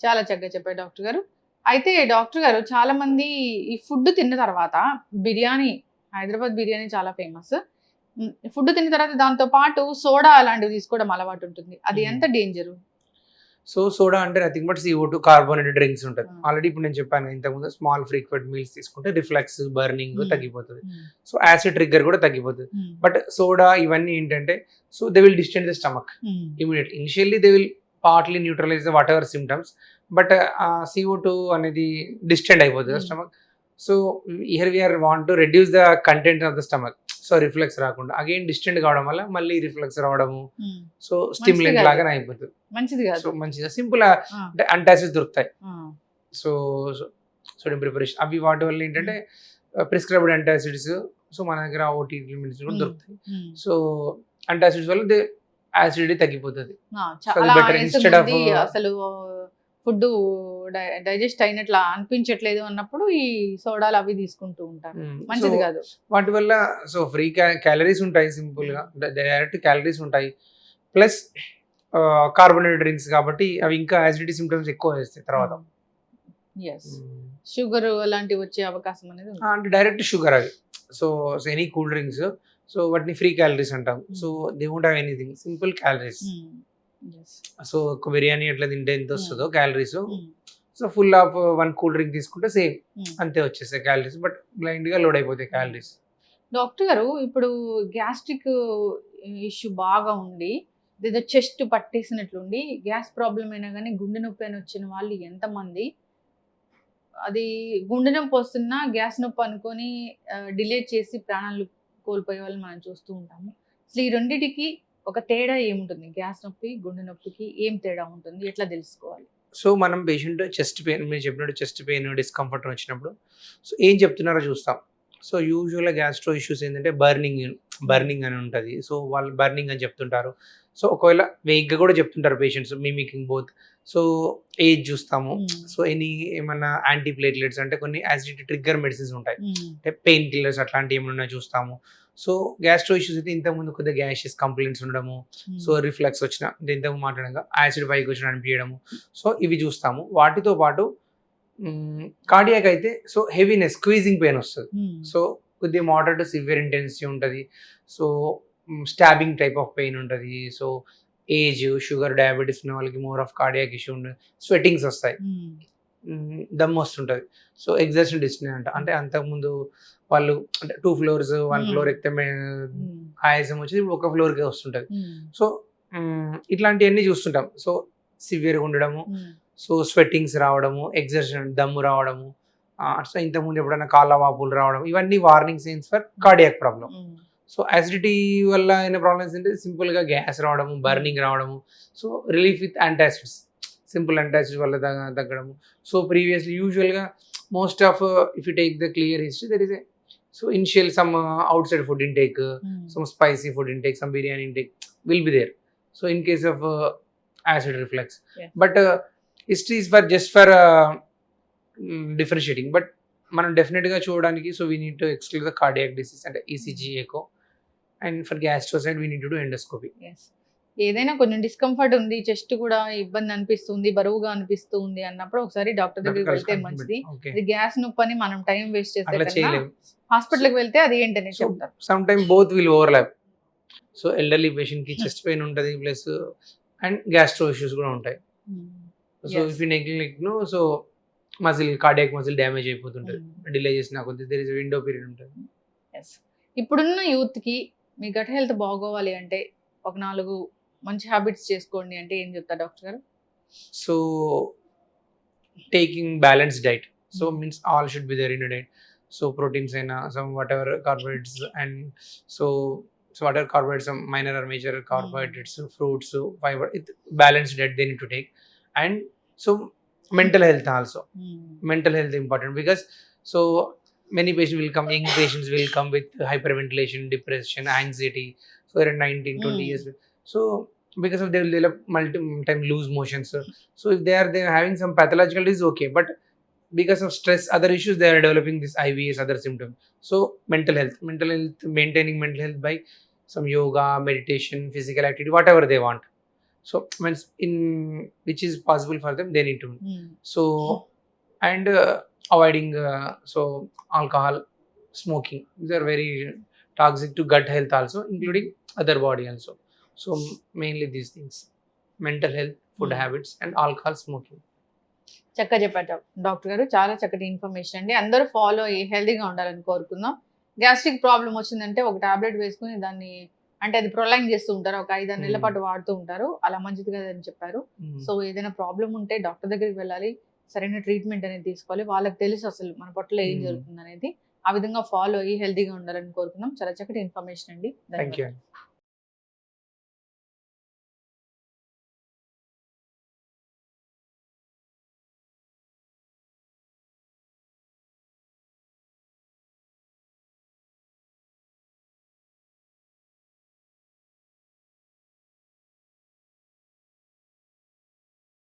చాలా చక్కగా చెప్పారు డాక్టర్ గారు. అయితే డాక్టర్ గారు చాలా మంది ఈ ఫుడ్ తిన్న తర్వాత బిర్యానీ, హైదరాబాద్ బిర్యానీ చాలా ఫేమస్. ఫుడ్ తిన్న తర్వాత దాంతో పాటు సోడా అలాంటివి తీసుకోవడం అలవాటు ఉంటుంది. అది ఎంత డేంజరు? సో సోడా అంటే nothing but CO2 carbonated drinks ఉంటుంది. ఆల్రెడీ ఇప్పుడు నేను చెప్పాను ఇంతకుముందు స్మాల్ ఫ్రీక్వెంట్ మీల్స్ తీసుకుంటే రిఫ్లెక్స్, బర్నింగ్ తగ్గిపోతుంది. సో యాసిడ్ ట్రిగ్గర్ కూడా తగ్గిపోతుంది. బట్ సోడా ఇవన్నీ ఏంటంటే so they will distend the stomach immediately. Initially they will partly neutralize the whatever symptoms, but CO2 అనేది డిస్టెండ్ అయిపోతుంది stomach. So here we are want to reduce the content of the stomach. So reflex రాకుండా again distant కావడం వల్ల మళ్ళీ reflex రావడము. So stimulant లాగానే అయిపోతుంది. మంచిది కాదు. సో మంచిగా సింపుల్ అంటే అంటాసిడ్స్ దొరుకుతాయి. సో సోడియం ప్రిపరేషన్ అవి వాటి వల్ల ఏంటంటే ప్రిస్క్రైబ్డ్ అంటాసిడ్స్. సో మన దగ్గర ఓటీటీ మెడిసిన్ కూడా దొరుకుతాయి. సో అంటాసిడ్స్ వల్ల యాసిడిటీ తగ్గిపోతుంది. అసలు ఫుడ్ డైజెస్ట్ అయినట్లు అనిపించట్లేదు అన్నప్పుడు ఈ సోడాలు అవి తీసుకుంటూ ఉంటారు. మంచిది కాదు. వాటి వల్ల సో ఫ్రీ క్యాలరీస్ ఉంటాయి, సింపుల్ గా డైరెక్ట్ క్యాలరీస్ ఉంటాయి, ప్లస్ కార్బోనేటెడ్ డ్రింక్స్ కాబట్టి అవి ఇంకా యాసిడిటీ సిమ్టమ్స్ ఎక్కువ వేస్తాయి తర్వాత. షుగర్ అలాంటివి వచ్చే అవకాశం అనేది అంటే డైరెక్ట్ షుగర్ అవి. So any cool drinks so వాటిని ఫ్రీ క్యాలరీస్ అంటాం. So they won't have anything, simple calories. So ఒక బిర్యానీ ఎట్లా తింటే ఎంత వస్తుందో calories, so full of 1 cool drink తీసుకుంటే సేమ్ అంతే వచ్చేస్తాయి క్యాలరీస్, బట్ బ్లైండ్ గా లోడ్ అయిపోతాయి క్యాలరీస్. డాక్టర్ గారు ఇప్పుడు గ్యాస్ట్రిక్ ఇష్యూ బాగా ఉండి ఏదో చెస్ట్ పట్టేసినట్లుండి గ్యాస్ ప్రాబ్లం అయినా కానీ గుండె నొప్పి అని వచ్చిన వాళ్ళు ఎంతమంది, అది గుండె నొప్పి వస్తున్నా గ్యాస్ నొప్పి అనుకొని డిలే చేసి ప్రాణాలు కోల్పోయే వాళ్ళు మనం చూస్తూ ఉంటాము. అసలు ఈ రెండింటికి ఒక తేడా ఏముంటుంది? గ్యాస్ నొప్పి, గుండె నొప్పికి ఏం తేడా ఉంటుంది? ఎట్లా తెలుసుకోవాలి? సో మనం పేషెంట్ చెస్ట్ పెయిన్, మీరు చెప్పినట్టు చెస్ట్ పెయిన్, డిస్కంఫర్ట్ వచ్చినప్పుడు సో ఏం చెప్తున్నారో చూస్తాం. సో యూజువల్గా గ్యాస్ట్రో ఇష్యూస్ ఏంటంటే బర్నింగ్ అని ఉంటుంది. సో వాళ్ళు బర్నింగ్ అని చెప్తుంటారు. సో ఒకవేళ వేగ్గా కూడా చెప్తుంటారు patients, mimicking both. So age చూస్తాము. సో ఏమన్నా యాంటీ ప్లేట్లెట్స్ అంటే కొన్ని యాసిడిటీ ట్రిగ్గర్ మెడిసిన్స్ ఉంటాయి, అంటే పెయిన్ కిల్లర్స్ అట్లాంటివి ఏమన్నా చూస్తాము. సో గ్యాస్ట్రో ఇష్యూస్ అయితే ఇంతకుముందు కొద్దిగా గ్యాషెస్ కంప్లైంట్స్ ఉండడము, సో రిఫ్లెక్స్ వచ్చిన ఇంతకు మాట్లాడగా యాసిడ్ పైకి వచ్చిన అనిపించడము, సో ఇవి చూస్తాము. వాటితో పాటు కార్డియాక్ అయితే సో హెవీనెస్, స్క్వీజింగ్ పెయిన్ వస్తుంది. సో కొద్దిగా మోడరేట్ టు సివియర్ ఇంటెన్సిటీ ఉంటుంది. So stabbing type of pain ఉంటుంది. సో ఏజ్, షుగర్, డయాబెటీస్ ఉన్న వాళ్ళకి మోర్ ఆఫ్ కార్డియాక్ ఇష్యూ ఉంటుంది. స్వెటింగ్స్ వస్తాయి, దమ్ వస్తుంటుంది. సో ఎగ్జర్షన్ డిస్నే అంటే అంతకుముందు వాళ్ళు అంటే 2 floors 1 floor ఎక్కితే ఆయాసం వచ్చేది, ఇప్పుడు 1 floorకే వస్తుంటుంది. సో ఇట్లాంటివన్నీ చూస్తుంటాం. సో సివియర్గా ఉండడము, సో స్వెట్టింగ్స్ రావడము, ఎగ్జర్షన్ దమ్ము రావడము, సో ఇంతకుముందు ఎప్పుడైనా కాళ్ళ వాపులు రావడం, ఇవన్నీ warning signs for cardiac problem. So acidity వల్ల అయిన ప్రాబ్లమ్స్ అంటే సింపుల్గా గ్యాస్ రావడము, బర్నింగ్ రావడము, so relief with antacids, simple antacids వల్ల తగ్గడము. సో ప్రీవియస్లీ యూజువల్గా most of if you take the clear history there is a so initial some outside food intake, some spicy food intake, some biryani intake will be there. So in case of acid reflux, but history is for just for differentiating, but మనం డెఫినెట్గా చూడడానికి so we need to exclude the cardiac disease అంటే ECG, echo, and for gastro side we need to do endoscopy. ఏదైనా కొంచెం discomfort ఉంది, chest కూడా ఇబ్బంది అనిపిస్తుంది, బరువుగా అనిపిస్తుంది అన్నప్పుడు ఒకసారి డాక్టర్ దగ్గరికి వెళ్తే మంచిది. ఇది గ్యాస్ నొప్పి అని మనం టైం వేస్ట్ చేస్తే హాస్పిటల్కి వెళ్తే అది ఏంటనే చెప్తారు. Some time both will overlap. So elderly patient కి చెస్ట్ పెయిన్ ఉంటుంది ప్లస్ అండ్ గ్యాస్ట్రో ఇష్యూస్ కూడా ఉంటాయి. సో if you neglect no so cardiac muscle damage అయిపోతుంటుంది, డిలే చేసినా కొద్దిగా దేర్ ఇస్ విండో పీరియడ్ ఉంటుంది. ఇప్పుడున్న యూత్ కి మీ గట్ హెల్త్ బాగోవాలి అంటే ఒక 4 మంచి హ్యాబిట్స్ చేసుకోండి అంటే ఏం చెప్తారు డాక్టర్ గారు? So taking balance diet, so means all should be there in diet. So proteins అయినా some whatever carbohydrates and so whatever carbohydrates, minor or major carbohydrates, fruits, fibre, balanced diet they need to take. And so mental health also, mental health important because so many patients will come, young patients will come with hyperventilation, depression, anxiety, so they're 19-20 years, so because of they will develop multi-time loose motions. So if they are having some pathological disease, okay, but because of stress, other issues, they are developing this IBS, other symptoms. So mental health, maintaining mental health by some yoga, meditation, physical activity, whatever they want. So means in which is possible for them they need to. So and avoiding so alcohol, smoking, these are very toxic to gut health also, including other body also. So mainly these things: mental health, food habits, and alcohol, smoking. చక్కగా చెప్పారు doctor గారు, చాలా చక్కటి information అండి. అందరూ follow అయ్యి హెల్తీగా ఉండాలని కోరుకుందాం. గ్యాస్ట్రిక్ ప్రాబ్లం వచ్చిందంటే ఒక టాబ్లెట్ వేసుకుని దాన్ని అంటే అది ప్రొలాంగ్ చేస్తూ ఉంటారు, ఒక 5-6 నెలల పాటు వాడుతూ ఉంటారు, అలా మంచిది కదని చెప్పారు. సో ఏదైనా ప్రాబ్లం ఉంటే డాక్టర్ దగ్గరికి వెళ్ళాలి, సరైన ట్రీట్మెంట్ అనేది తీసుకోవాలి, వాళ్ళకి తెలుసు అసలు మన పొట్టలో ఏం జరుగుతుంది అనేది. ఆ విధంగా ఫాలో అయ్యి హెల్తీగా ఉండాలని కోరుకుందాం. చాలా చక్కటి ఇన్ఫర్మేషన్ అండి. Thank you.